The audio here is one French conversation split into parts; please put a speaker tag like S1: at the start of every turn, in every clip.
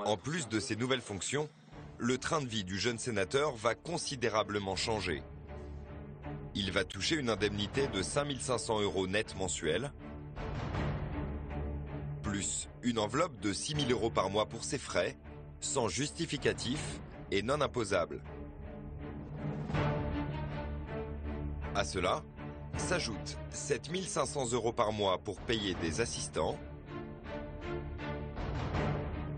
S1: En plus de ces nouvelles fonctions, le train de vie du jeune sénateur va considérablement changer. Il va toucher une indemnité de 5 500 € net mensuels, plus une enveloppe de 6 000 € par mois pour ses frais, sans justificatif et non imposable. À cela, s'ajoutent 7 500 € par mois pour payer des assistants,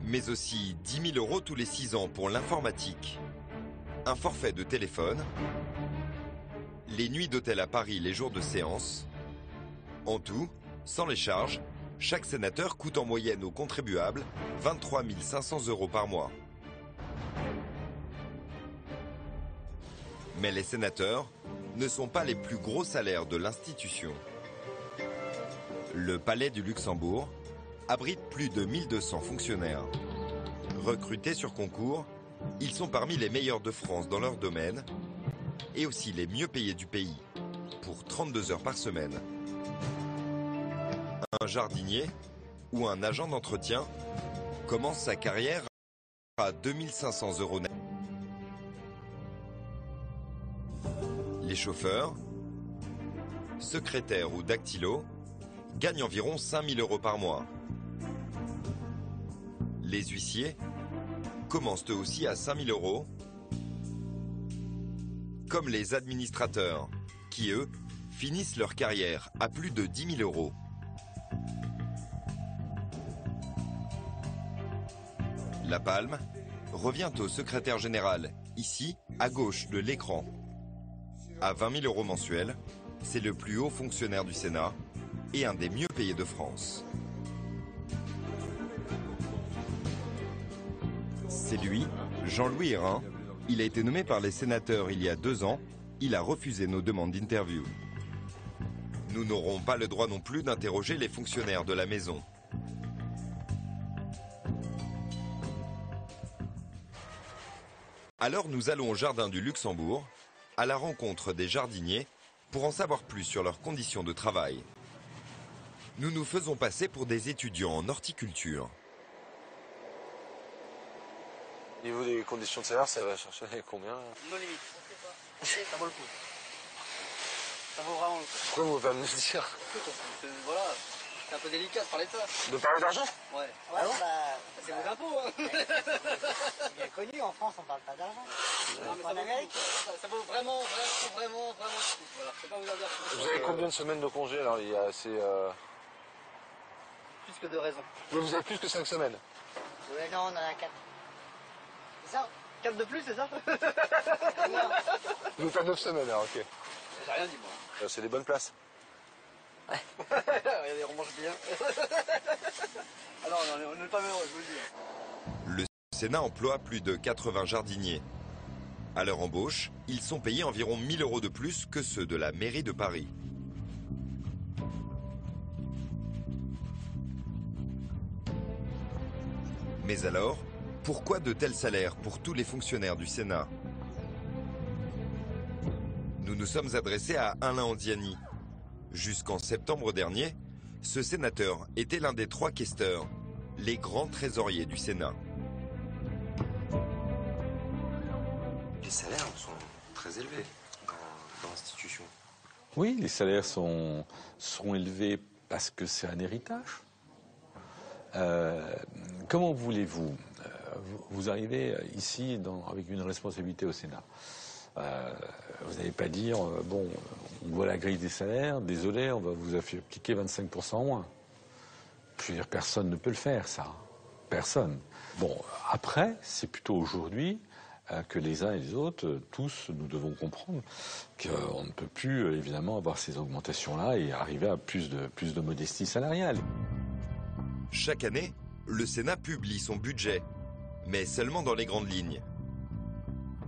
S1: mais aussi 10 000 € tous les 6 ans pour l'informatique, un forfait de téléphone, les nuits d'hôtel à Paris les jours de séance. En tout, sans les charges, chaque sénateur coûte en moyenne aux contribuables 23 500 € par mois. Mais les sénateurs ne sont pas les plus gros salaires de l'institution. Le Palais du Luxembourg abrite plus de 1200 fonctionnaires. Recrutés sur concours, ils sont parmi les meilleurs de France dans leur domaine et aussi les mieux payés du pays, pour 32 heures par semaine. Un jardinier ou un agent d'entretien commence sa carrière à 2 500 € net. Les chauffeurs, secrétaires ou dactylos gagnent environ 5 000 € par mois. Les huissiers commencent eux aussi à 5 000 €, comme les administrateurs, qui eux finissent leur carrière à plus de 10 000 €. La palme revient au secrétaire général, ici à gauche de l'écran. À 20 000 € mensuels, c'est le plus haut fonctionnaire du Sénat et un des mieux payés de France. C'est lui, Jean-Louis Hérin. Il a été nommé par les sénateurs il y a 2 ans. Il a refusé nos demandes d'interview. Nous n'aurons pas le droit non plus d'interroger les fonctionnaires de la maison. Alors nous allons au jardin du Luxembourg, à la rencontre des jardiniers, pour en savoir plus sur leurs conditions de travail. Nous nous faisons passer pour des étudiants en horticulture.
S2: Au niveau des conditions de salaire, ça va chercher combien?
S3: No limite. Ça vaut le coup. Ça vaut vraiment le coup.
S2: Pourquoi vous pouvez me le dire?
S3: Voilà, c'est un peu délicat de parler de ça.
S2: De parler d'argent?
S3: Ouais.
S4: Ah bon
S3: C'est vos impôts, hein.
S4: C'est bien connu, en France on parle pas d'argent.
S3: Non, mais
S4: En Amérique.
S3: ça vaut vraiment le coup. Voilà, je sais pas vous en dire plus.
S2: Vous avez combien de semaines de congé alors? Il y a assez.
S3: Plus que 2 raisons.
S2: Vous avez plus que 5 semaines?
S4: Ouais, non, on en a 4. C'est ça?
S3: 4 de plus, c'est ça?
S2: Vous faites 9 semaines alors, ok.
S3: J'ai rien dit, moi.
S2: C'est des bonnes places.
S3: Regardez, on mange bien. Alors, on n'est pas malheureux, je vous le dis.
S1: Le Sénat emploie plus de 80 jardiniers. À leur embauche, ils sont payés environ 1 000 € de plus que ceux de la mairie de Paris. Mais alors, pourquoi de tels salaires pour tous les fonctionnaires du Sénat? Nous nous sommes adressés à Alain Anziani. Jusqu'en septembre dernier, ce sénateur était l'un des 3 questeurs, les grands trésoriers du Sénat.
S2: Les salaires sont très élevés dans l'institution.
S5: Oui, les salaires seront élevés parce que c'est un héritage. Comment voulez-vous vous arrivez ici avec une responsabilité au Sénat. Vous n'allez pas dire, bon, on voit la grille des salaires, désolé, on va vous appliquer 25% en moins. Je veux dire, personne ne peut le faire, ça. Personne. Bon, après, c'est plutôt aujourd'hui que les uns et les autres, tous, nous devons comprendre qu'on ne peut plus, évidemment, avoir ces augmentations-là et arriver à plus de modestie salariale.
S1: Chaque année, le Sénat publie son budget, mais seulement dans les grandes lignes.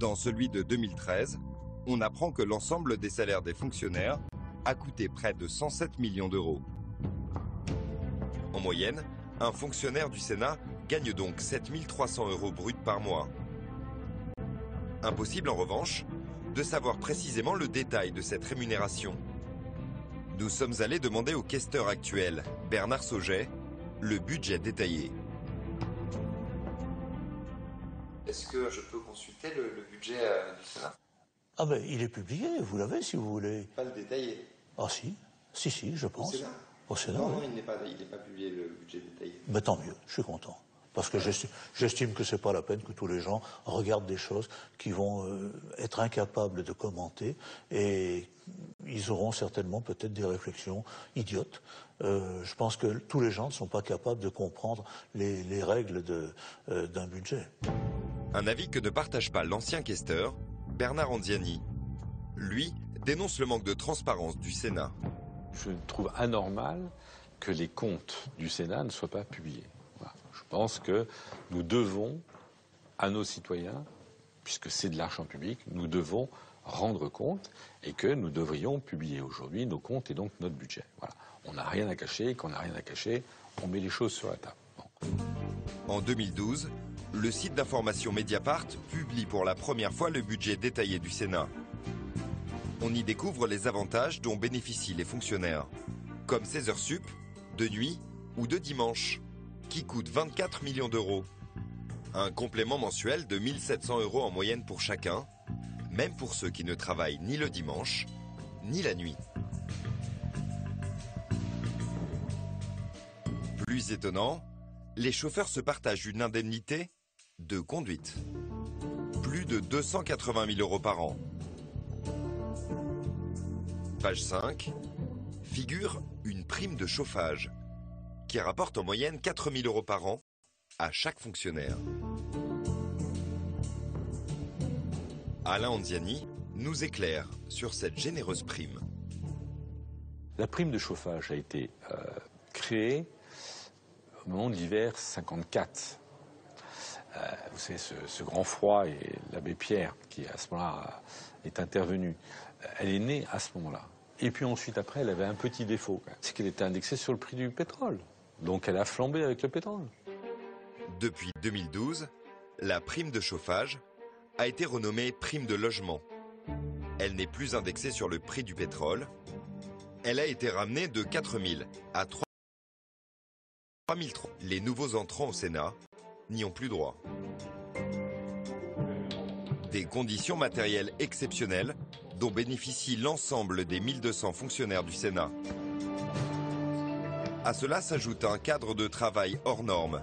S1: Dans celui de 2013, on apprend que l'ensemble des salaires des fonctionnaires a coûté près de 107 millions d'euros. En moyenne, un fonctionnaire du Sénat gagne donc 7 300 € bruts par mois. Impossible en revanche de savoir précisément le détail de cette rémunération. Nous sommes allés demander au questeur actuel, Bernard Sauget, le budget détaillé. Est-ce que je peux consulter le budget du Sénat?
S6: Ah ben, il est publié, vous l'avez si vous voulez.
S1: Pas le détaillé.
S6: Ah si, je pense.
S1: Au Sénat?
S6: Au Sénat,
S1: Non,
S6: oui.
S1: il n'est pas publié le budget détaillé.
S6: Ben, tant mieux, je suis content. Parce que j'estime que c'est pas la peine que tous les gens regardent des choses qui vont être incapables de commenter et ils auront certainement peut-être des réflexions idiotes. Je pense que tous les gens ne sont pas capables de comprendre les règles d'un budget.
S1: Un avis que ne partage pas l'ancien questeur, Bernard Anziani. Lui dénonce le manque de transparence du Sénat.
S5: Je trouve anormal que les comptes du Sénat ne soient pas publiés. Voilà. Je pense que nous devons, à nos citoyens, puisque c'est de l'argent public, nous devons rendre compte et que nous devrions publier aujourd'hui nos comptes et donc notre budget. Voilà. On n'a rien à cacher, quand on n'a rien à cacher, on met les choses sur la table. Bon.
S1: En 2012, le site d'information Mediapart publie pour la première fois le budget détaillé du Sénat. On y découvre les avantages dont bénéficient les fonctionnaires, comme 16 heures sup, de nuit ou de dimanche, qui coûtent 24 millions d'euros. Un complément mensuel de 1 700 € en moyenne pour chacun, même pour ceux qui ne travaillent ni le dimanche, ni la nuit. Plus étonnant, les chauffeurs se partagent une indemnité de conduite. Plus de 280 000 € par an. Page 5, figure une prime de chauffage qui rapporte en moyenne 4 000 € par an à chaque fonctionnaire. Alain Anziani nous éclaire sur cette généreuse prime.
S5: La prime de chauffage a été créée au moment de l'hiver 54. Vous savez, ce grand froid et l'abbé Pierre, qui à ce moment-là est intervenu, elle est née à ce moment-là. Et puis ensuite, après, elle avait un petit défaut, c'est qu'elle était indexée sur le prix du pétrole. Donc elle a flambé avec le pétrole.
S1: Depuis 2012, la prime de chauffage a été renommée prime de logement. Elle n'est plus indexée sur le prix du pétrole. Elle a été ramenée de 4 000 à 3 003. Les nouveaux entrants au Sénat n'y ont plus droit. Des conditions matérielles exceptionnelles dont bénéficie l'ensemble des 1200 fonctionnaires du Sénat. À cela s'ajoute un cadre de travail hors norme,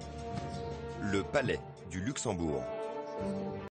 S1: le Palais du Luxembourg.